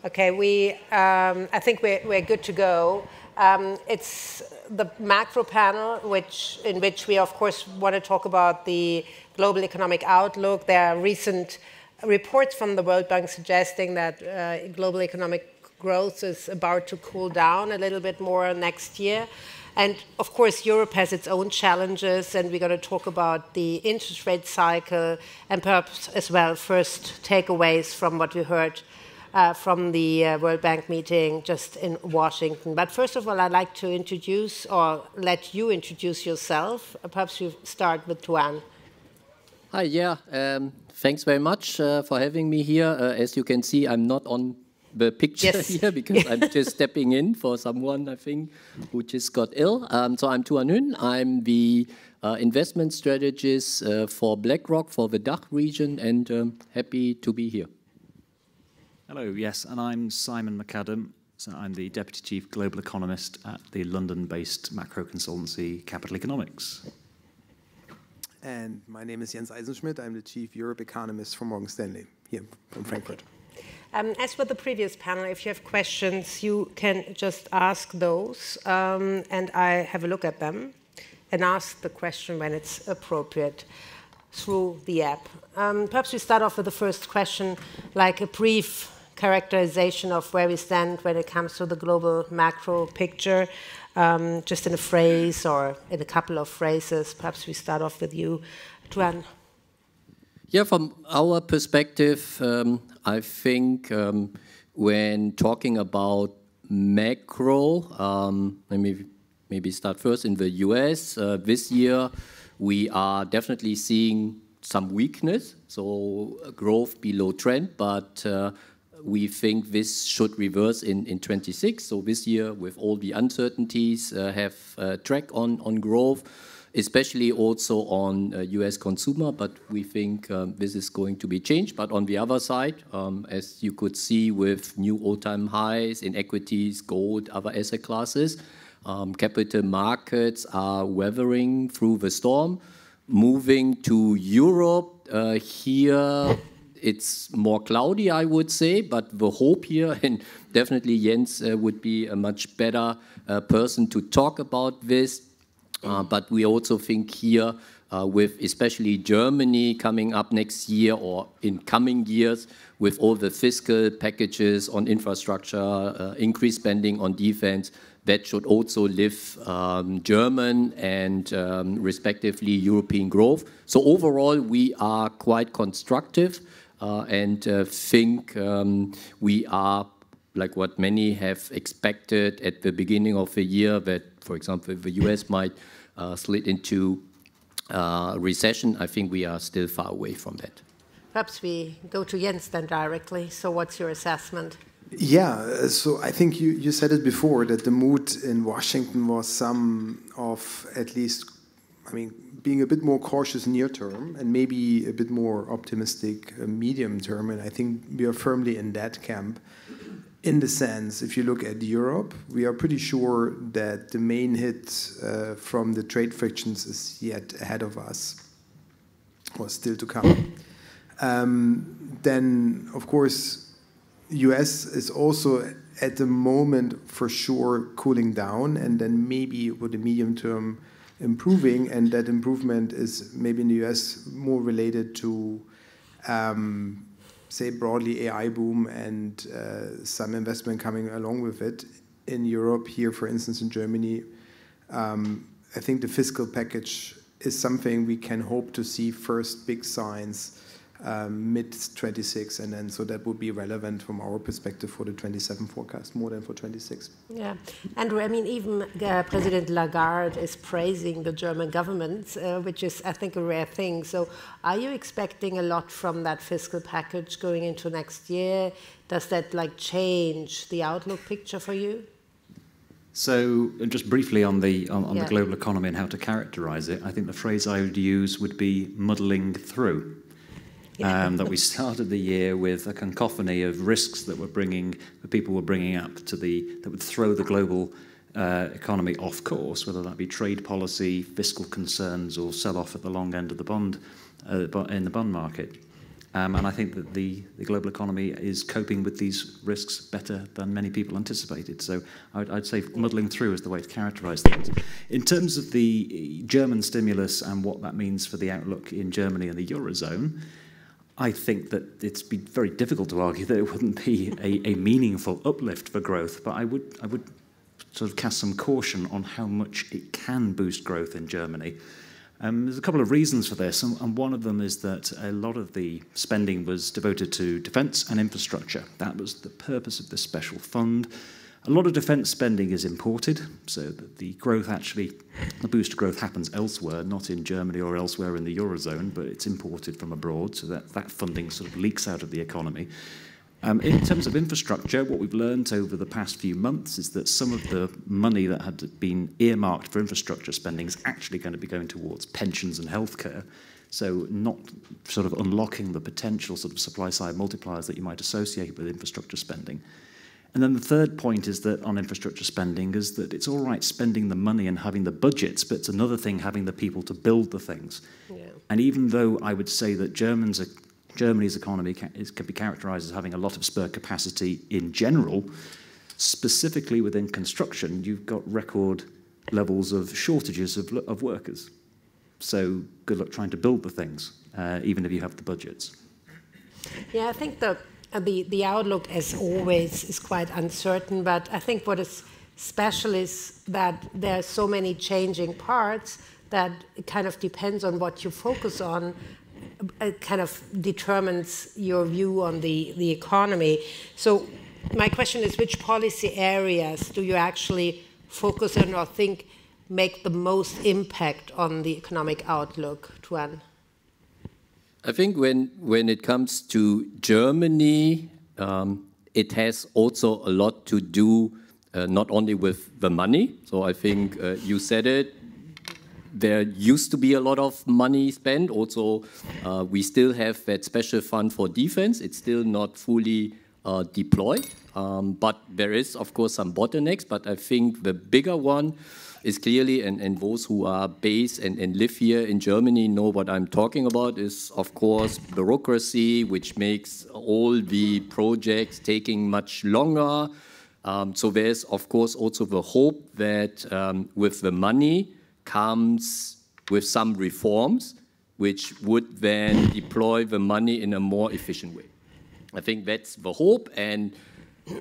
Okay, I think we're good to go. It's the macro panel, in which we, of course, want to talk about the global economic outlook. There are recent reports from the World Bank suggesting that global economic growth is about to cool down a little bit more next year. And of course, Europe has its own challenges, and we're going to talk about the interest rate cycle and perhaps as well first takeaways from what we heard from the World Bank meeting just in Washington. But first of all, I'd like to introduce or let you introduce yourself. Perhaps you start with Tuan. Hi, thanks very much for having me here. As you can see, I'm not on the picture here because I'm just stepping in for someone, I think, who just got ill. So I'm Tuan Huynh. I'm the investment strategist for BlackRock for the DACH region, and happy to be here. Hello, yes, and I'm Simon MacAdam. So I'm the Deputy Chief Global Economist at the London-based macro consultancy Capital Economics. And my name is Jens Eisenschmidt. I'm the Chief Europe Economist for Morgan Stanley here from Frankfurt. As with the previous panel, if you have questions, you can just ask those, and I have a look at them and ask the question when it's appropriate through the app. Perhaps we start off with the first question, like a brief characterization of where we stand when it comes to the global macro picture, just in a phrase or in a couple of phrases. Perhaps we start off with you, Tuan. Yeah, from our perspective, I think when talking about macro, let me maybe start first in the US. This year, we are definitely seeing some weakness, so growth below trend, but we think this should reverse in 26. So this year, with all the uncertainties, have track on growth, especially also on US consumer, but we think this is going to be changed. But on the other side, as you could see with new all-time highs in equities, gold, other asset classes, capital markets are weathering through the storm. Moving to Europe, here it's more cloudy, I would say, but the hope here, and definitely Jens would be a much better person to talk about this, but we also think here with especially Germany coming up next year or in coming years with all the fiscal packages on infrastructure, increased spending on defense, that should also lift German and respectively European growth. So overall, we are quite constructive and think we are like what many have expected at the beginning of the year, that, for example, the US might slid into recession. I think we are still far away from that. Perhaps we go to Jens then directly. So what's your assessment? Yeah, so I think you said it before, that the mood in Washington was some of, at least, I mean, being a bit more cautious near term and maybe a bit more optimistic medium term. And I think we are firmly in that camp. In the sense, if you look at Europe, we are pretty sure that the main hit from the trade frictions is yet ahead of us, or still to come. Then, of course, US is also at the moment for sure cooling down, and then maybe with the medium term improving, and that improvement is maybe in the US more related to say broadly AI boom and some investment coming along with it. In Europe, here for instance in Germany, I think the fiscal package is something we can hope to see first big signs mid-26, and then so that would be relevant from our perspective for the 27 forecast more than for 26. Yeah, and I mean even President Lagarde is praising the German government, which is I think a rare thing. So are you expecting a lot from that fiscal package going into next year? Does that like change the outlook picture for you? So just briefly on the global economy and how to characterize it, I think the phrase I would use would be muddling through. That we started the year with a cacophony of risks that people were bringing up that would throw the global economy off course, whether that be trade policy, fiscal concerns, or sell-off at the long end of the bond in the bond market. And I think that the global economy is coping with these risks better than many people anticipated. So I'd say muddling through is the way to characterize things. In terms of the German stimulus and what that means for the outlook in Germany and the Eurozone, I think that it's been very difficult to argue that it wouldn't be a meaningful uplift for growth, but I would sort of cast some caution on how much it can boost growth in Germany. There's a couple of reasons for this, and one of them is that a lot of the spending was devoted to defence and infrastructure. That was the purpose of this special fund. A lot of defence spending is imported, so that the boost to growth happens elsewhere, not in Germany or elsewhere in the Eurozone, but it's imported from abroad, so that funding sort of leaks out of the economy. In terms of infrastructure, what we've learned over the past few months is that some of the money that had been earmarked for infrastructure spending is actually going to be going towards pensions and healthcare, so not sort of unlocking the potential sort of supply-side multipliers that you might associate with infrastructure spending. And then the third point is that on infrastructure spending is that it's all right spending the money and having the budgets, but it's another thing having the people to build the things. Yeah. And even though I would say that Germany's economy can be characterized as having a lot of spare capacity in general, specifically within construction, you've got record levels of shortages of workers. So good luck trying to build the things, even if you have the budgets. Yeah, I think the outlook, as always, is quite uncertain, but I think what is special is that there are so many changing parts that it kind of depends on what you focus on. It kind of determines your view on the economy. So my question is, which policy areas do you actually focus on or think make the most impact on the economic outlook, Tuan? I think when it comes to Germany, it has also a lot to do not only with the money. So I think you said it. There used to be a lot of money spent. Also, we still have that special fund for defense. It's still not fully deployed. But there is, of course, some bottlenecks. But I think the bigger one is clearly, and those who are based and live here in Germany know what I'm talking about, is, of course, bureaucracy, which makes all the projects taking much longer. So there's, of course, also the hope that with the money comes with some reforms, which would then deploy the money in a more efficient way. I think that's the hope. And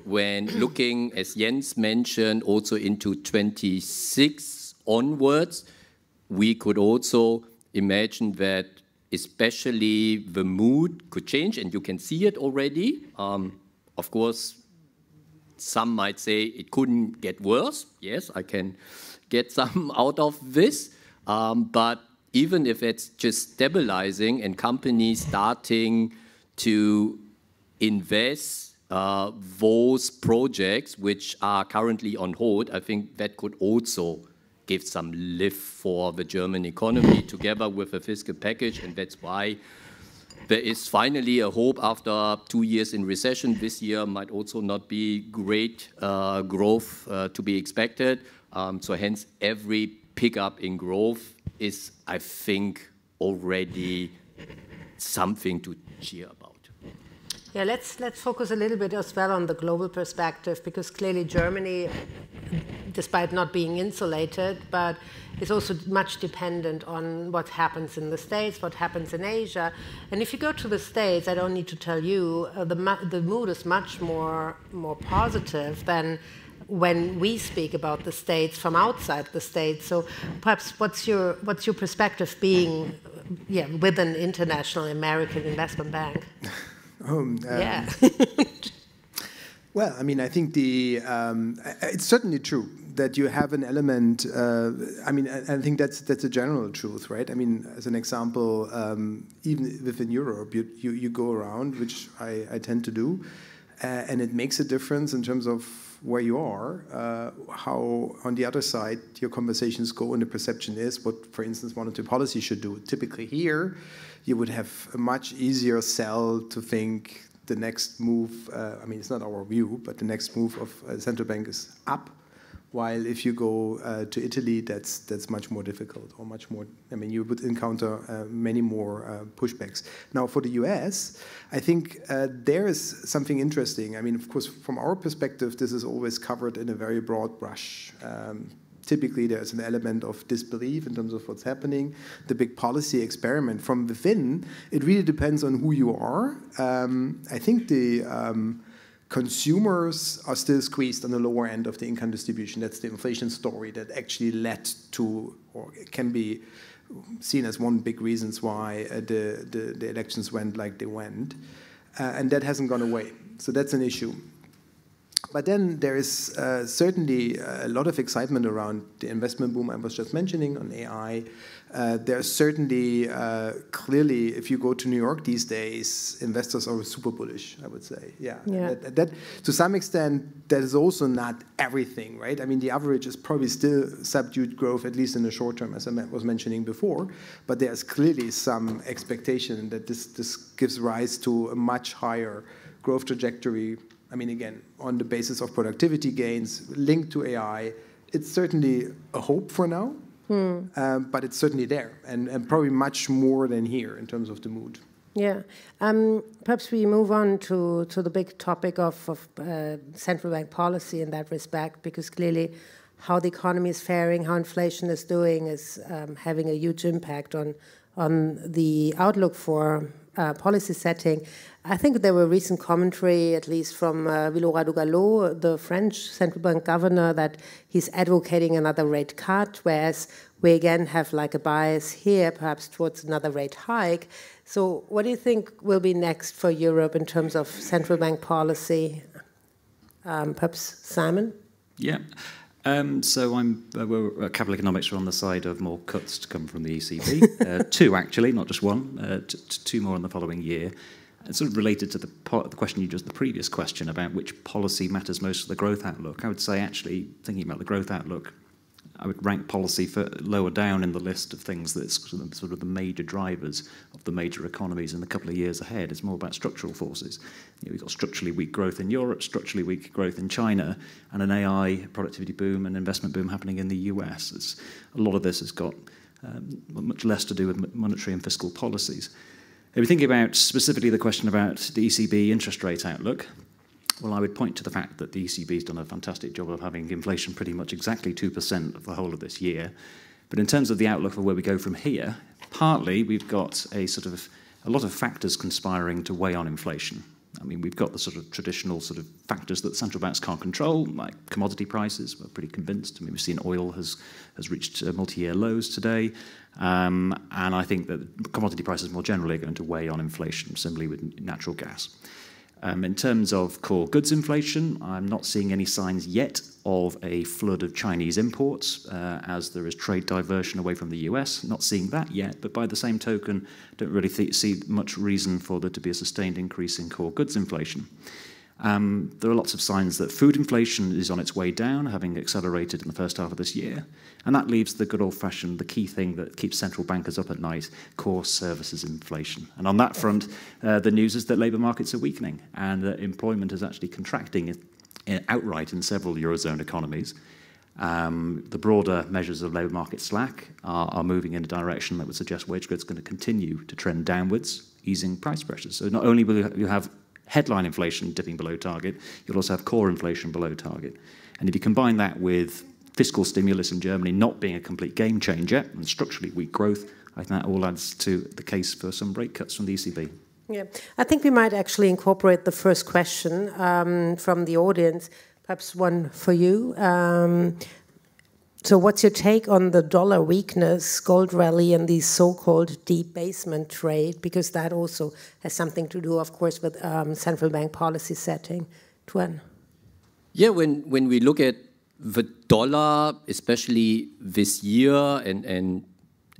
when looking, as Jens mentioned, also into 26 onwards, we could also imagine that especially the mood could change, and you can see it already. Of course, some might say it couldn't get worse. Yes, I can get some out of this, but even if it's just stabilizing and companies starting to invest those projects which are currently on hold, I think that could also give some lift for the German economy together with a fiscal package, and that's why there is finally a hope after 2 years in recession. This year might also not be great growth to be expected. So hence, every pickup in growth is, I think, already something to cheer about. Yeah, let's focus a little bit as well on the global perspective, because clearly Germany, despite not being insulated, but is also much dependent on what happens in the States, what happens in Asia. And if you go to the States, I don't need to tell you, the mood is much more positive than when we speak about the States from outside the States. So perhaps what's your perspective being with an international American investment bank? Yeah. Well, I mean, I think it's certainly true that you have an element. I mean, I think that's a general truth, right? I mean, as an example, even within Europe, you go around, which I tend to do, and it makes a difference in terms of where you are, how on the other side your conversations go, and the perception is what, for instance, monetary policy should do. Typically here, you would have a much easier sell to think the next move, I mean, it's not our view, but the next move of a central bank is up, While if you go to Italy, that's much more difficult, or much more. I mean, you would encounter many more pushbacks. Now, for the US, I think there is something interesting. I mean, of course, from our perspective, this is always covered in a very broad brush. Typically, there's an element of disbelief in terms of what's happening. The big policy experiment from within, it really depends on who you are. I think the consumers are still squeezed on the lower end of the income distribution. That's the inflation story that actually led to, or can be seen as one big reasons why the elections went like they went. And that hasn't gone away. So that's an issue. But then there is certainly a lot of excitement around the investment boom I was just mentioning on AI. There's certainly, clearly, if you go to New York these days, investors are super bullish, I would say. Yeah. That to some extent, that is also not everything, right? I mean, the average is probably still subdued growth, at least in the short term, as I was mentioning before. But there's clearly some expectation that this gives rise to a much higher growth trajectory. I mean, again, on the basis of productivity gains linked to AI, it's certainly a hope for now, but it's certainly there, and probably much more than here in terms of the mood. Yeah. Perhaps we move on to the big topic of central bank policy in that respect, because clearly how the economy is faring, how inflation is doing is having a huge impact on the outlook for policy setting. I think there were recent commentary, at least from Villora Dugalo, the French central bank governor, that he's advocating another rate cut, whereas we again have like a bias here, perhaps towards another rate hike. So what do you think will be next for Europe in terms of central bank policy? Perhaps Simon? Yeah. So we're at Capital Economics are on the side of more cuts to come from the ECB. Two, actually, not just one. Two more in the following year. And sort of related to the question the previous question about which policy matters most for the growth outlook. I would say, actually, thinking about the growth outlook, I would rank policy lower down in the list of things that's sort of the major drivers of the major economies in the couple of years ahead. It's more about structural forces. We've got structurally weak growth in Europe, structurally weak growth in China, and an AI productivity boom and investment boom happening in the US. A lot of this has got much less to do with monetary and fiscal policies. If we think about specifically the question about the ECB interest rate outlook, well, I would point to the fact that the ECB has done a fantastic job of having inflation pretty much exactly 2% of the whole of this year. But in terms of the outlook for where we go from here, partly we've got a lot of factors conspiring to weigh on inflation. I mean, we've got the sort of traditional sort of factors that central banks can't control, like commodity prices. We're pretty convinced. I mean, we've seen oil has reached multi-year lows today. And I think that commodity prices more generally are going to weigh on inflation, similarly with natural gas. In terms of core goods inflation, I'm not seeing any signs yet of a flood of Chinese imports as there is trade diversion away from the US. Not seeing that yet, but by the same token, don't really see much reason for there to be a sustained increase in core goods inflation. There are lots of signs that food inflation is on its way down, having accelerated in the first half of this year. And that leaves the good old-fashioned, the key thing that keeps central bankers up at night, core services inflation. And on that front, the news is that labour markets are weakening and that employment is actually contracting outright in several Eurozone economies. The broader measures of labour market slack are moving in a direction that would suggest wage growth is going to continue to trend downwards, easing price pressures. So not only will you have headline inflation dipping below target, you'll also have core inflation below target. And if you combine that with fiscal stimulus in Germany not being a complete game changer and structurally weak growth, I think that all adds to the case for some rate cuts from the ECB. Yeah, I think we might actually incorporate the first question from the audience, perhaps one for you. So what's your take on the dollar weakness, gold rally, and the so-called debasement trade? Because that also has something to do, of course, with central bank policy setting. Tuan? Yeah, when we look at the dollar, especially this year and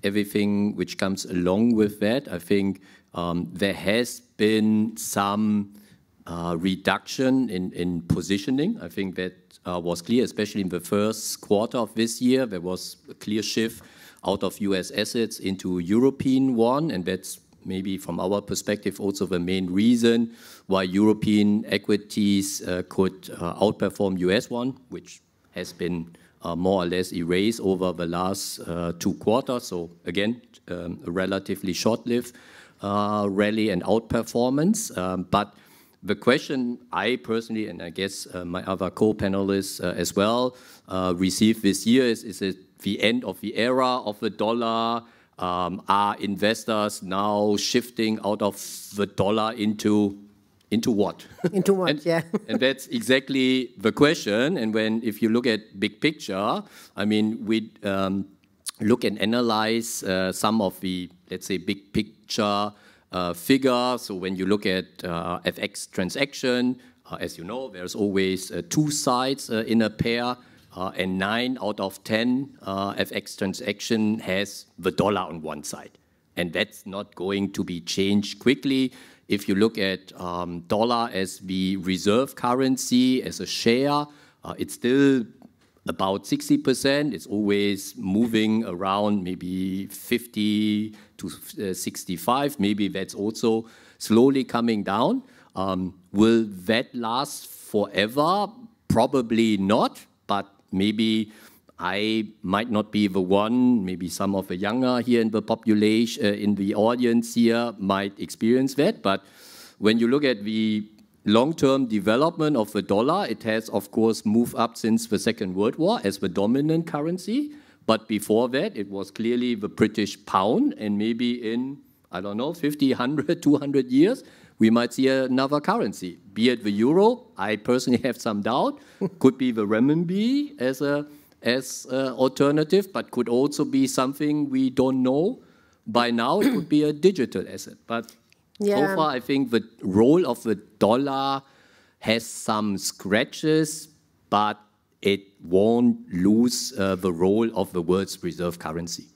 everything which comes along with that, I think there has been some reduction in positioning. I think that was clear, especially in the first quarter of this year. There was a clear shift out of US assets into European one, and that's maybe from our perspective also the main reason why European equities could outperform US one, which has been more or less erased over the last 2 quarters. So again, a relatively short-lived rally and outperformance. But the question I personally, and I guess my other co-panelists as well, received this year is it the end of the era of the dollar? Are investors now shifting out of the dollar into what? Into what, yeah. And that's exactly the question. And if you look at big picture, I mean, we look and analyze some of the, let's say, big picture figures. So when you look at FX transaction, as you know, there's always 2 sides in a pair. And 9 out of 10 FX transaction has the dollar on one side. And that's not going to be changed quickly. If you look at dollar as the reserve currency, as a share, it's still about 60%. It's always moving around maybe 50 to 65. Maybe that's also slowly coming down. Will that last forever? Probably not, but maybe I might not be the one, maybe some of the younger here in the population, in the audience here might experience that. But when you look at the long-term development of the dollar, it has, of course, moved up since the Second World War as the dominant currency. But before that, it was clearly the British pound. And maybe in, I don't know, 50, 100, 200 years, we might see another currency, be it the euro. I personally have some doubt. Could be the renminbi as alternative, but could also be something we don't know. By now, it could be a digital asset. But so far, I think the role of the dollar has some scratches, but it won't lose the role of the world's reserve currency.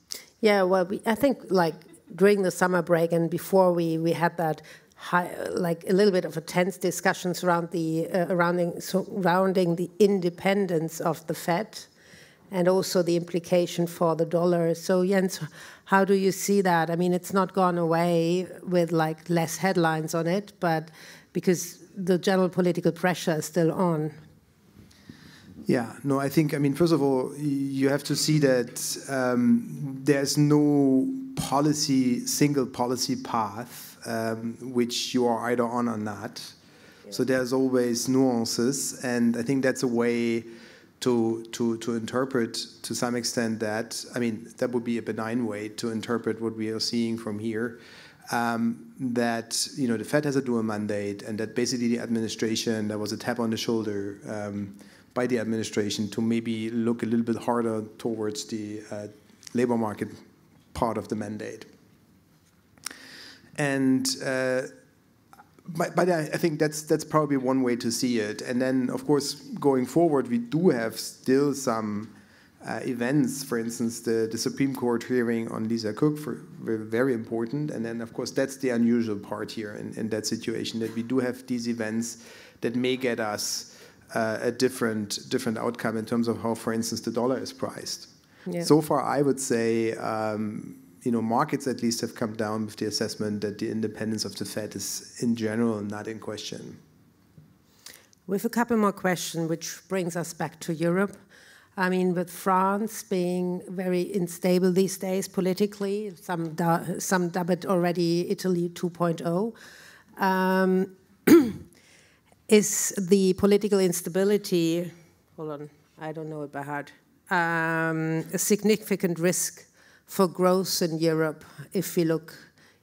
Yeah, well, I think like during the summer break and before we had that like a little bit of a tense discussion surrounding the independence of the Fed and also the implication for the dollar. So Jens, how do you see that? I mean, it's not gone away with like less headlines on it, but because the general political pressure is still on. Yeah, no, I mean, first of all, you have to see that there's no single policy path which you are either on or not. Yeah. So there's always nuances, and I think that's a way to interpret to some extent that, I mean, that would be a benign way to interpret what we are seeing from here, that, you know, the Fed has a dual mandate, and that basically the administration, there was a tap on the shoulder by the administration to maybe look a little bit harder towards the labor market part of the mandate. And but I think that's probably one way to see it. And then, of course, going forward, we do have still some events. For instance, the Supreme Court hearing on Lisa Cook, very important. And then, of course, that's the unusual part here in that situation, that we do have these events that may get us a different outcome in terms of how, for instance, the dollar is priced. Yeah. So far, I would say, you know, markets at least have come down with the assessment that the independence of the Fed is, in general, not in question. We have a couple more questions, which brings us back to Europe. I mean, with France being very unstable these days politically, some dub it already Italy 2.0. Is the political instability, hold on, I don't know it by heart, a significant risk for growth in Europe if we look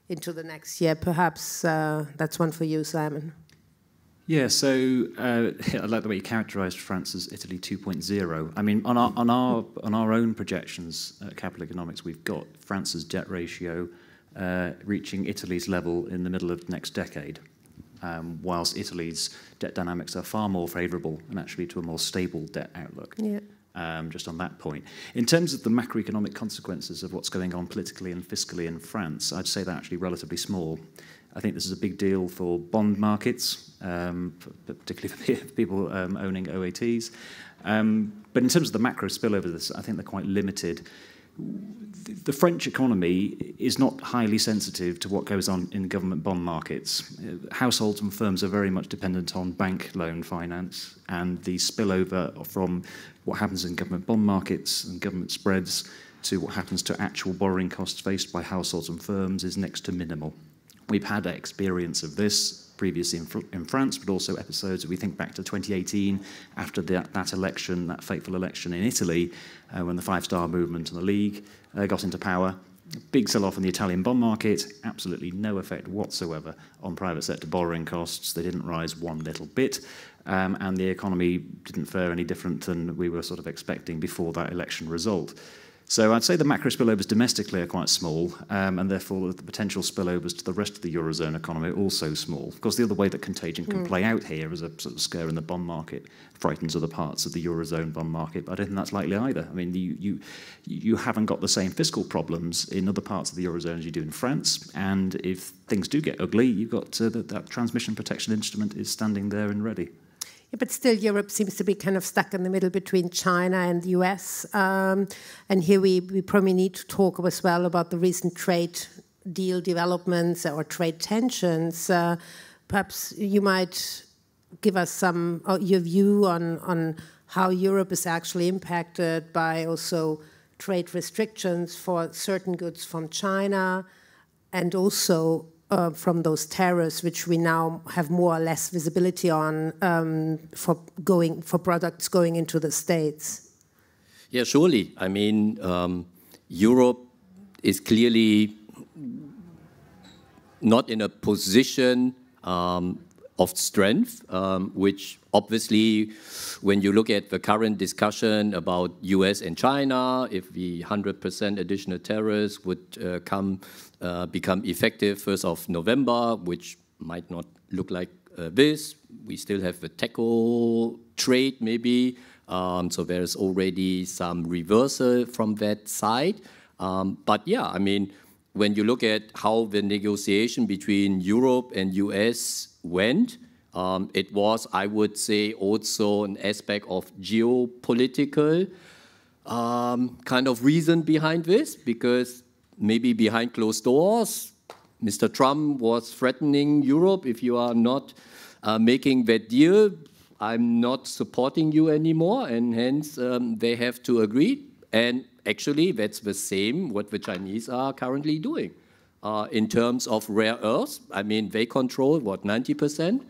into the next year? Perhaps that's one for you, Simon. Yeah, so I like the way you characterised France as Italy 2.0. I mean, on our own projections at Capital Economics, we've got France's debt ratio reaching Italy's level in the middle of next decade. Whilst Italy's debt dynamics are far more favourable and actually to a more stable debt outlook. Yeah. Just on that point. In terms of the macroeconomic consequences of what's going on politically and fiscally in France, I'd say they're actually relatively small. I think this is a big deal for bond markets, particularly for people owning OATs. But in terms of the macro spillover, I think they're quite limited. the French economy is not highly sensitive to what goes on in government bond markets. Households and firms are very much dependent on bank loan finance, and the spillover from what happens in government bond markets and government spreads to what happens to actual borrowing costs faced by households and firms is next to minimal. We've had experience of this previously in France, but also episodes, if we think back to 2018, after that election, that fateful election in Italy, when the Five-Star Movement and the League got into power. Big sell-off in the Italian bond market, absolutely no effect whatsoever on private sector borrowing costs. They didn't rise one little bit, and the economy didn't fare any different than we were sort of expecting before that election result. So I'd say the macro spillovers domestically are quite small, and therefore the potential spillovers to the rest of the Eurozone economy are also small. Of course, the other way that contagion can play out here is a sort of scare in the bond market, frightens other parts of the Eurozone bond market, but I don't think that's likely either. I mean, you haven't got the same fiscal problems in other parts of the Eurozone as you do in France, and if things do get ugly, you've got that transmission protection instrument is standing there and ready. Yeah, but still, Europe seems to be kind of stuck in the middle between China and the US. And here we probably need to talk as well about the recent trade deal developments or trade tensions. Perhaps you might give us some your view on how Europe is actually impacted by also trade restrictions for certain goods from China, and also from those tariffs, which we now have more or less visibility on for products going into the States. Yeah, surely. I mean, Europe is clearly not in a position of strength, which obviously, when you look at the current discussion about US and China, if the 100% additional tariffs would become effective 1st of November, which might not look like this. We still have the tackle trade maybe, so there's already some reversal from that side. But yeah, I mean, when you look at how the negotiation between Europe and US went, it was, I would say, also an aspect of geopolitical kind of reason behind this, because maybe behind closed doors, Mr. Trump was threatening Europe, if you are not making that deal, I'm not supporting you anymore, and hence they have to agree. And actually, that's the same what the Chinese are currently doing. In terms of rare earths, I mean, they control, what, 90%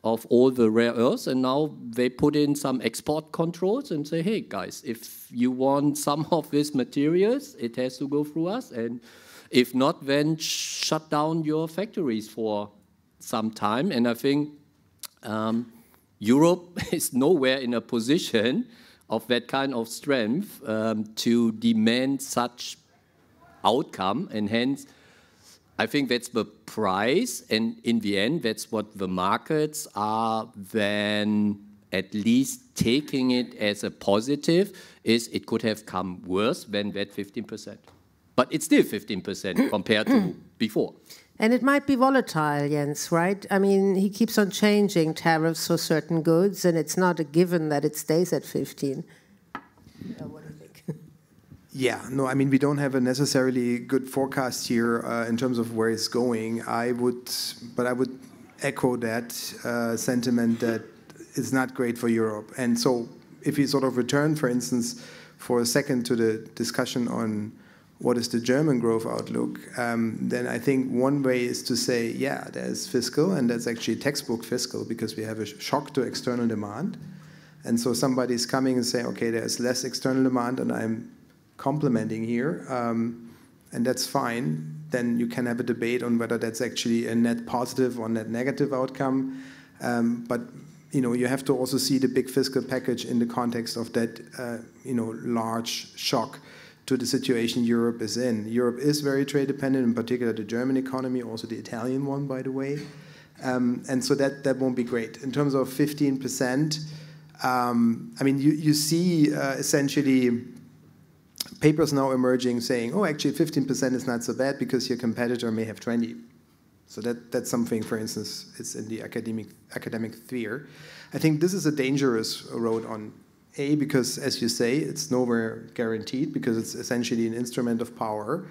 of all the rare earths, and now they put in some export controls and say, hey, guys, if you want some of these materials, it has to go through us, and if not, then shut down your factories for some time. And I think Europe is nowhere in a position of that kind of strength to demand such outcome, and hence I think that's the price, and in the end that's what the markets are then at least taking it as a positive, is it could have come worse than that 15%. But it's still 15% compared to before. And it might be volatile, Jens, right? I mean, he keeps on changing tariffs for certain goods, and it's not a given that it stays at 15. What do you think? Yeah, no, I mean, we don't have a necessarily good forecast here in terms of where it's going. I would echo that sentiment that it's not great for Europe. And so if we sort of return, for instance, for a second to the discussion on what is the German growth outlook, then I think one way is to say, yeah, there's fiscal, and that's actually textbook fiscal, because we have a shock to external demand. And so somebody's coming and saying, okay, there's less external demand, and I'm complementing here, and that's fine. Then you can have a debate on whether that's actually a net positive or net negative outcome. But you have to also see the big fiscal package in the context of that large shock to the situation Europe is in. Europe is very trade dependent, in particular the German economy, also the Italian one, by the way. And so that won't be great. In terms of 15%, I mean, you see essentially papers now emerging saying, oh, actually 15% is not so bad because your competitor may have 20. So that's something, for instance, it's in the academic sphere. I think this is a dangerous road on Because, as you say, it's nowhere guaranteed because it's essentially an instrument of power.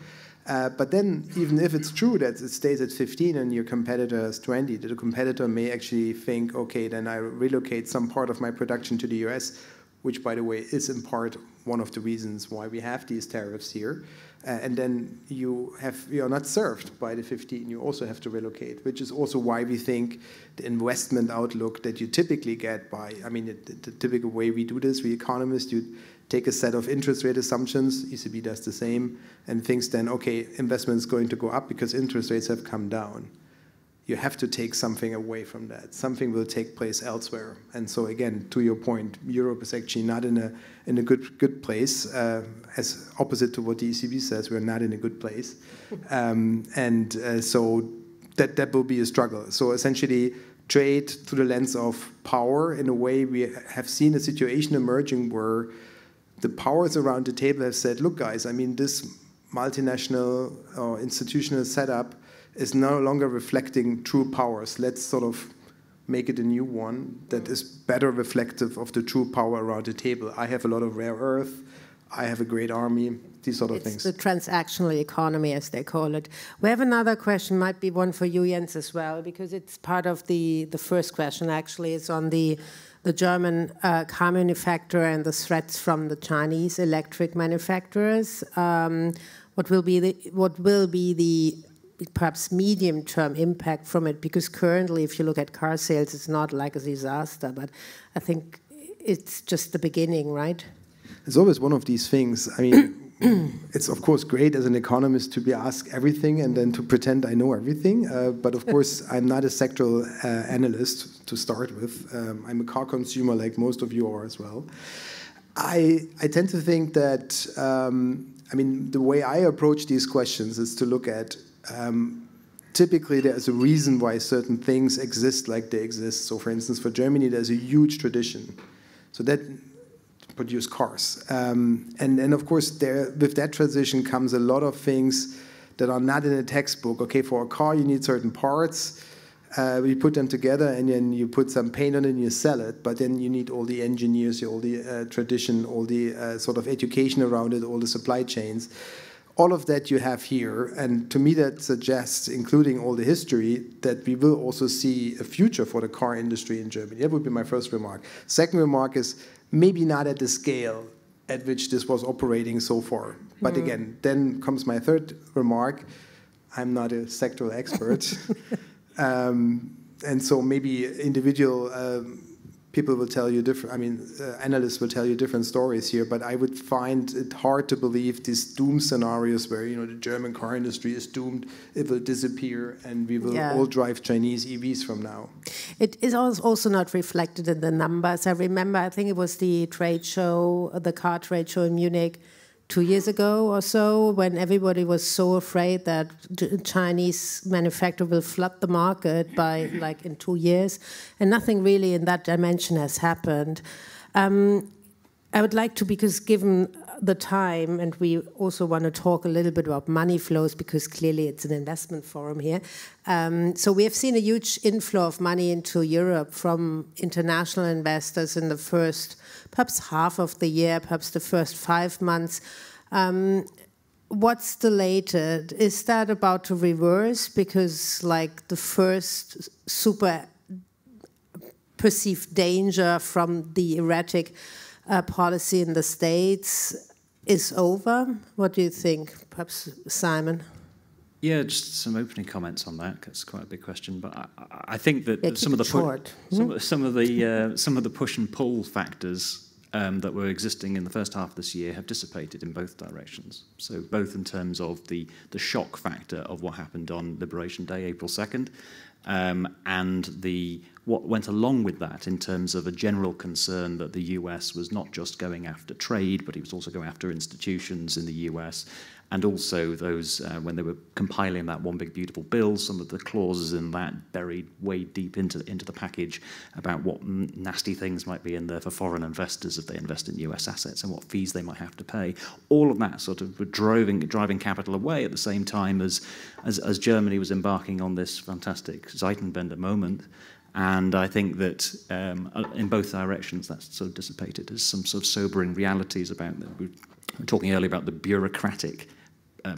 But then, even if it's true that it stays at 15 and your competitor has 20, the competitor may actually think, okay, then I relocate some part of my production to the US, which, by the way, is in part one of the reasons why we have these tariffs here. And then you're not served by the 15. You also have to relocate, which is also why we think the investment outlook that you typically get by, I mean, the typical way we do this, we economists, you take a set of interest rate assumptions, ECB does the same, and thinks then, okay, investment is going to go up because interest rates have come down. You have to take something away from that. Something will take place elsewhere. And so again, to your point, Europe is actually not in a good place. As opposite to what the ECB says, we're not in a good place. So that will be a struggle. So essentially, trade through the lens of power. In a way, we have seen a situation emerging where the powers around the table have said, look, guys, I mean, this multinational or institutional setup is no longer reflecting true powers. Let's sort of make it a new one that is better reflective of the true power around the table. I have a lot of rare earth. I have a great army, these sort of things. It's the transactional economy, as they call it. We have another question, might be one for you, Jens, as well, because it's part of the first question, actually. It's on the German car manufacturer and the threats from the Chinese electric manufacturers. What will be the perhaps medium-term impact from it? Because currently, if you look at car sales, it's not like a disaster, but I think it's just the beginning, right? It's always one of these things. I mean, it's of course great as an economist to be asked everything and then to pretend I know everything. But of course, I'm not a sectoral analyst to start with. I'm a car consumer like most of you are as well. I tend to think that, I mean, the way I approach these questions is to look at typically there's a reason why certain things exist like they exist. So for instance, for Germany, there's a huge tradition. So that produce cars. And of course, with that transition comes a lot of things that are not in a textbook. Okay, for a car, you need certain parts. You put them together, and then you put some paint on it, and you sell it. But then you need all the engineers, all the tradition, all the sort of education around it, all the supply chains. All of that you have here. And to me, that suggests, including all the history, that we will also see a future for the car industry in Germany. That would be my first remark. Second remark is, maybe not at the scale at which this was operating so far. But again, then comes my third remark. I'm not a sectoral expert. And so maybe individual people will tell you different, I mean, analysts will tell you different stories here, but I would find it hard to believe these doom scenarios where, you know, the German car industry is doomed, it will disappear, and we will all drive Chinese EVs from now. It is also not reflected in the numbers. I remember, I think it was the trade show, the car trade show in Munich 2 years ago or so, when everybody was so afraid that the Chinese manufacturer will flood the market by like in 2 years, and nothing really in that dimension has happened. I would like to, because given the time, and we also want to talk a little bit about money flows, because clearly it's an investment forum here. So we have seen a huge inflow of money into Europe from international investors in the first, perhaps half of the year, perhaps the first 5 months. What's the latest? Is that about to reverse? Because like the first super perceived danger from the erratic policy in the States is over? What do you think? Perhaps Simon? Yeah, just some opening comments on that. It's quite a big question, but I think that some of the push and pull factors that were existing in the first half of this year have dissipated in both directions. So both in terms of the shock factor of what happened on Liberation Day, April 2nd, and what went along with that in terms of a general concern that the US was not just going after trade, but he was also going after institutions in the US, and also those, when they were compiling that one big beautiful bill, some of the clauses in that buried way deep into the package about what nasty things might be in there for foreign investors if they invest in US assets and what fees they might have to pay. All of that sort of driving capital away at the same time as Germany was embarking on this fantastic Zeitenwende moment. And I think that in both directions, that's sort of dissipated. There's some sort of sobering realities about that. We were talking earlier about the bureaucratic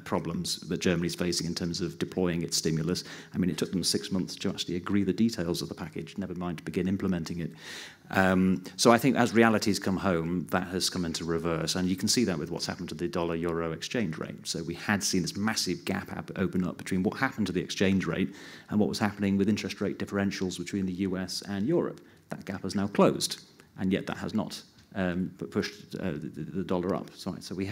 problems that Germany's facing in terms of deploying its stimulus. I mean, it took them 6 months to actually agree the details of the package, never mind to begin implementing it. So I think as realities come home, that has come into reverse. And you can see that with what's happened to the dollar-euro exchange rate. So we had seen this massive gap open up between what happened to the exchange rate and what was happening with interest rate differentials between the US and Europe. That gap has now closed, and yet that has not pushed the dollar up. So we've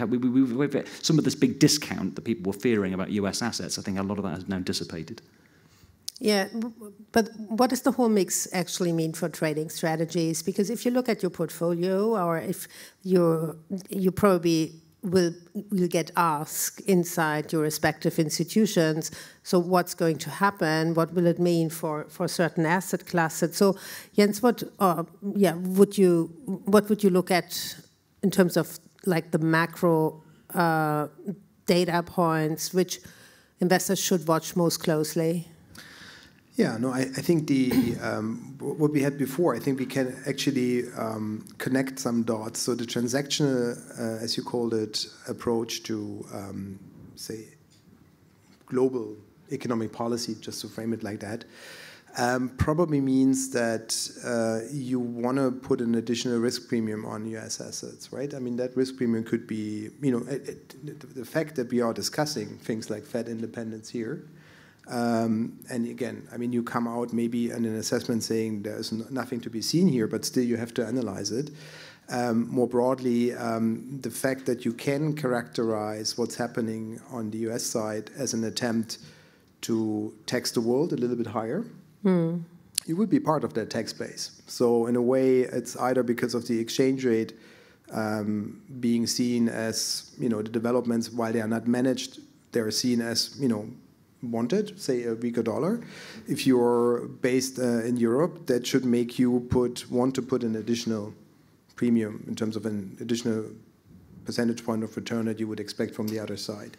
some of this big discount that people were fearing about US assets. I think a lot of that has now dissipated. Yeah, but what does the whole mix actually mean for trading strategies? Because if you look at your portfolio, or if you probably will get asked inside your respective institutions, so what's going to happen? What will it mean for certain asset classes? So, Jens, what would you look at in terms of like the macro data points which investors should watch most closely? Yeah, no, I think what we had before, I think we can actually connect some dots. So the transactional, as you called it, approach to, say, global economic policy, just to frame it like that, probably means that you want to put an additional risk premium on US assets, right? I mean, that risk premium could be, the fact that we are discussing things like Fed independence here. And again, I mean, you come out maybe in an assessment saying there's nothing to be seen here, but still you have to analyze it. More broadly, the fact that you can characterize what's happening on the US side as an attempt to tax the world a little bit higher, you would be part of that tax base. So in a way, it's either because of the exchange rate being seen as, the developments, while they are not managed, they're seen as, wanted, say a weaker dollar. If you're based in Europe, that should make you want to put an additional premium in terms of an additional percentage point of return that you would expect from the other side.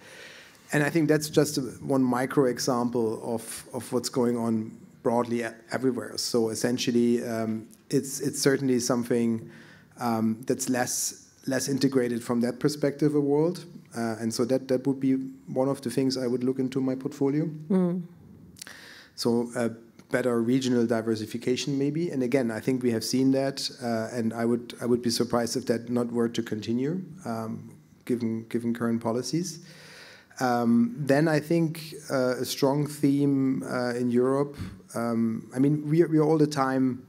And I think that's just one micro example of what's going on broadly everywhere. So essentially, it's certainly something that's less integrated from that perspective, a world. And so that would be one of the things I would look into my portfolio. So better regional diversification maybe. And again, I think we have seen that, and I would be surprised if that not were to continue, given current policies. Then I think a strong theme in Europe. I mean, we are all the time.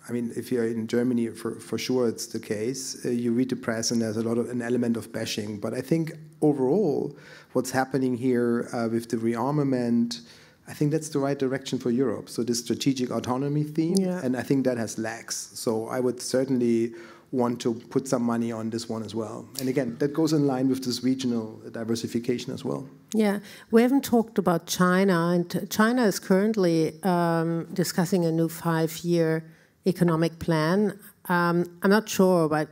I mean, if you're in Germany, for sure it's the case. You read the press and there's an element of bashing. But I think overall, what's happening here with the rearmament, I think that's the right direction for Europe. So this strategic autonomy theme, and I think that has legs. So I would certainly want to put some money on this one as well. And again, that goes in line with this regional diversification as well. Yeah, we haven't talked about China. And China is currently discussing a new 5-year economic plan. I'm not sure, but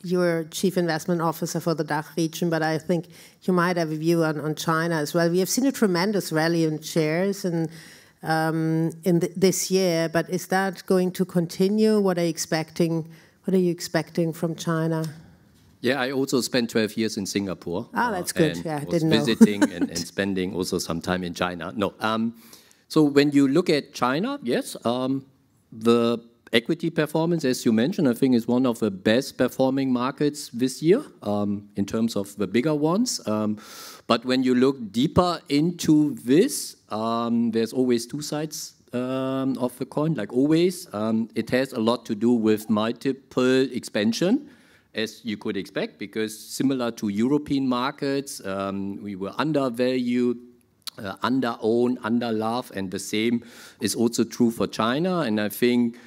you're Chief Investment Officer for the DACH region, but I think you might have a view on China as well. We have seen a tremendous rally in shares this year, but is that going to continue? What are you expecting? What are you expecting from China? Yeah, I also spent 12 years in Singapore. Oh, that's good. And I was didn't know. visiting and spending also some time in China. No, so when you look at China, yes, the equity performance, as you mentioned, I think is one of the best performing markets this year in terms of the bigger ones. But when you look deeper into this, there's always two sides of the coin, like always. It has a lot to do with multiple expansion, as you could expect, because similar to European markets, we were undervalued, under-owned, under-loved, and the same is also true for China. And I think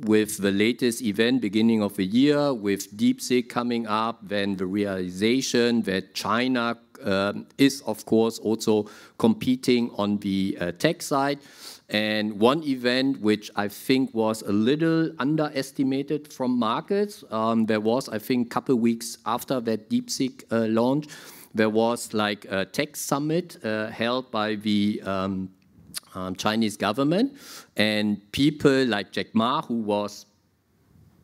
with the latest event, beginning of the year, with DeepSeek coming up, then the realization that China is, of course, also competing on the tech side. And one event which I think was a little underestimated from markets, there was, I think, a couple weeks after that DeepSeek launch, there was like a tech summit held by the Chinese government, and people like Jack Ma, who was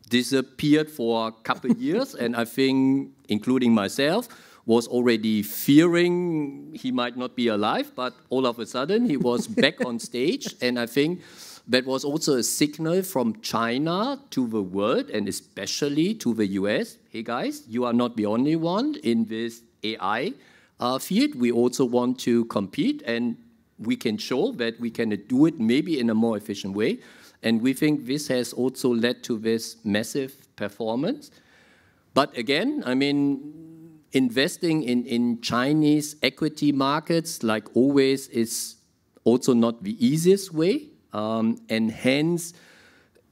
disappeared for a couple of years, and I think, including myself, was already fearing he might not be alive, but all of a sudden he was back on stage, and I think that was also a signal from China to the world, and especially to the US. Hey guys, you are not the only one in this AI field. We also want to compete, and we can show that we can do it maybe in a more efficient way. And we think this has also led to this massive performance. But again, I mean, investing in Chinese equity markets, like always, is also not the easiest way. And hence,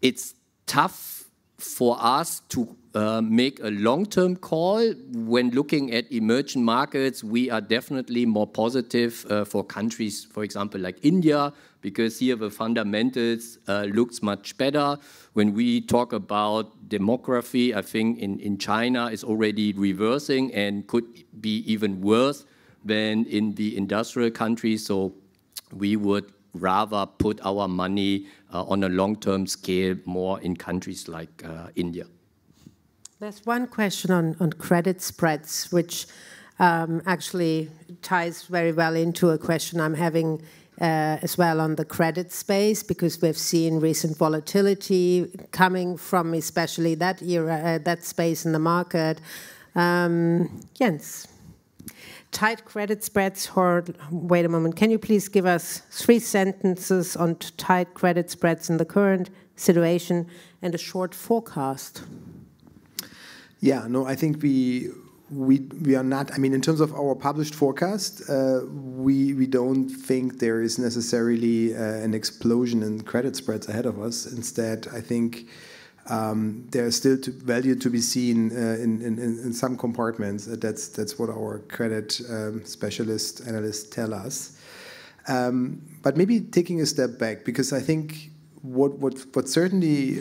it's tough for us to make a long-term call. When looking at emerging markets, we are definitely more positive for countries, for example, like India, because here the fundamentals looks much better. When we talk about demography, I think in China is already reversing and could be even worse than in the industrial countries. So we would rather put our money on a long-term scale more in countries like India. There's one question on credit spreads, which actually ties very well into a question I'm having as well on the credit space, because we've seen recent volatility coming from especially that era, that space in the market. Jens, tight credit spreads, or wait a moment, can you please give us 3 sentences on tight credit spreads in the current situation and a short forecast? Yeah, no, I think we are not, I mean, in terms of our published forecast, we don't think there is necessarily an explosion in credit spreads ahead of us. Instead, I think there's still value to be seen in some compartments. That's what our credit specialist analysts tell us. But maybe taking a step back, because I think what certainly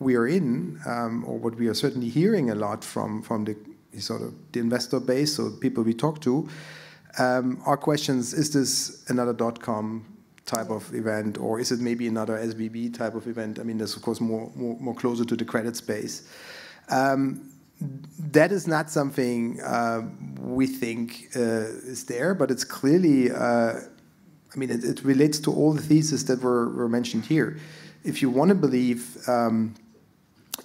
we are in, or what we are certainly hearing a lot from the sort of the investor base, so people we talk to, are questions: is this another .com type of event, or is it maybe another SVB type of event? I mean, that's of course more closer to the credit space. That is not something we think is there, but it's clearly, I mean, it relates to all the theses that were mentioned here. If you want to believe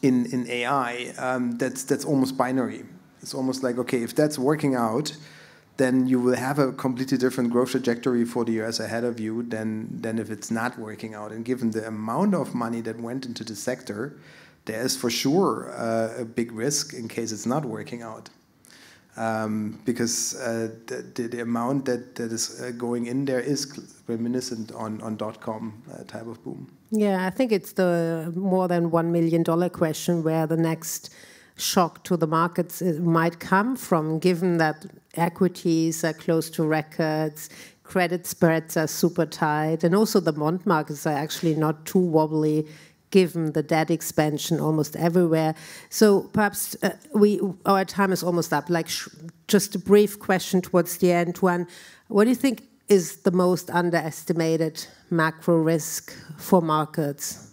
in AI, that's almost binary. It's almost like, okay, if that's working out, then you will have a completely different growth trajectory for the US ahead of you than if it's not working out. And given the amount of money that went into the sector, there is for sure a big risk in case it's not working out. Because the amount that is going in there is reminiscent on .com type of boom. Yeah, I think it's the more than $1 million question where the next shock to the markets might come from, given that equities are close to records, credit spreads are super tight, and also the bond markets are actually not too wobbly, given the debt expansion almost everywhere. So perhaps our time is almost up. Like just a brief question towards the end, Tuan. What do you think is the most underestimated macro risk for markets?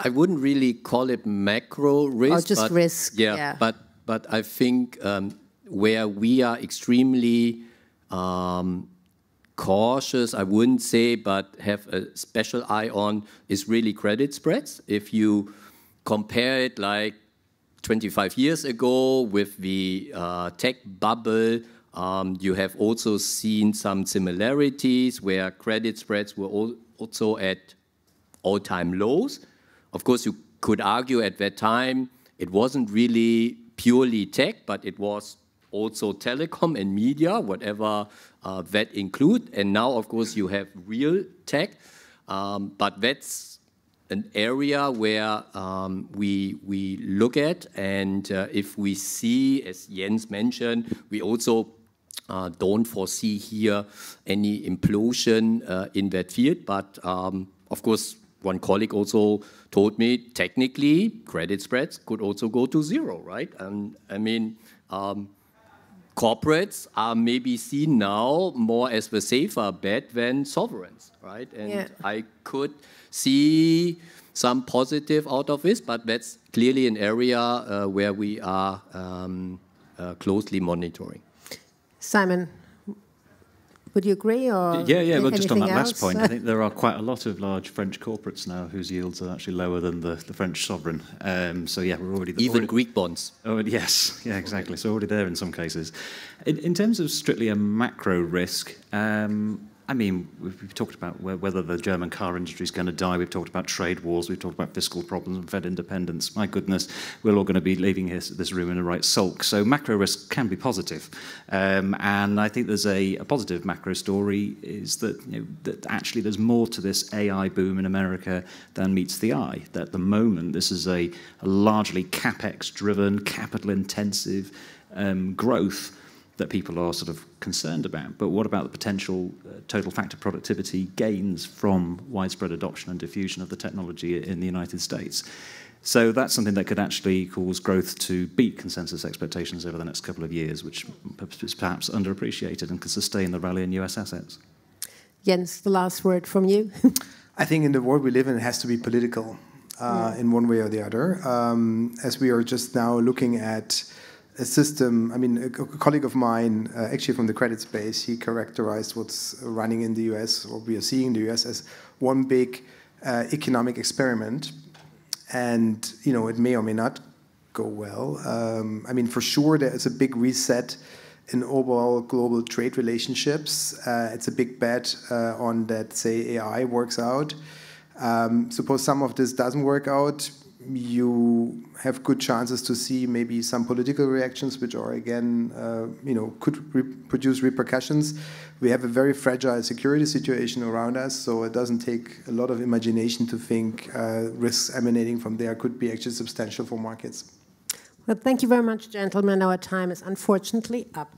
I wouldn't really call it macro risk. Or just risk, yeah. But I think where we are extremely cautious, I wouldn't say, but have a special eye on, is really credit spreads. If you compare it like 25 years ago with the tech bubble, you have also seen some similarities where credit spreads were also at all-time lows. Of course, you could argue at that time it wasn't really purely tech, but it was also telecom and media, whatever that include. And now, of course, you have real tech. But that's an area where we look at. And if we see, as Jens mentioned, we also don't foresee here any implosion in that field. But, of course, one colleague also told me, technically, credit spreads could also go to zero, right? And I mean, corporates are maybe seen now more as the safer bet than sovereigns, right? And I could see some positive out of this, but that's clearly an area where we are closely monitoring. Simon, would you agree? Or yeah. Look, just on that else? last point, I think there are quite a lot of large French corporates now whose yields are actually lower than the French sovereign. So yeah, we're already even Greek bonds. Oh yes, yeah, exactly. So already there in some cases. In terms of strictly a macro risk. I mean, we've talked about whether the German car industry is going to die. We've talked about trade wars. We've talked about fiscal problems and Fed independence. My goodness, we're all going to be leaving this room in a right sulk. So macro risk can be positive. And I think there's a positive macro story is that, that actually there's more to this AI boom in America than meets the eye. That at the moment, this is a largely CapEx-driven, capital-intensive growth that people are sort of concerned about. But what about the potential total factor productivity gains from widespread adoption and diffusion of the technology in the United States? So that's something that could actually cause growth to beat consensus expectations over the next couple of years, which is perhaps underappreciated and could sustain the rally in US assets. Jens, the last word from you. I think in the world we live in, it has to be political in one way or the other. As we are just now looking at a system, I mean, a colleague of mine, actually from the credit space, he characterized what's running in the US, or we are seeing in the US, as one big economic experiment. And, it may or may not go well. I mean, for sure, there is a big reset in overall global trade relationships. It's a big bet on that, say, AI works out. Suppose some of this doesn't work out, you have good chances to see maybe some political reactions, which are again, could produce repercussions. We have a very fragile security situation around us, so it doesn't take a lot of imagination to think risks emanating from there could be actually substantial for markets. Well, thank you very much, gentlemen. Our time is unfortunately up.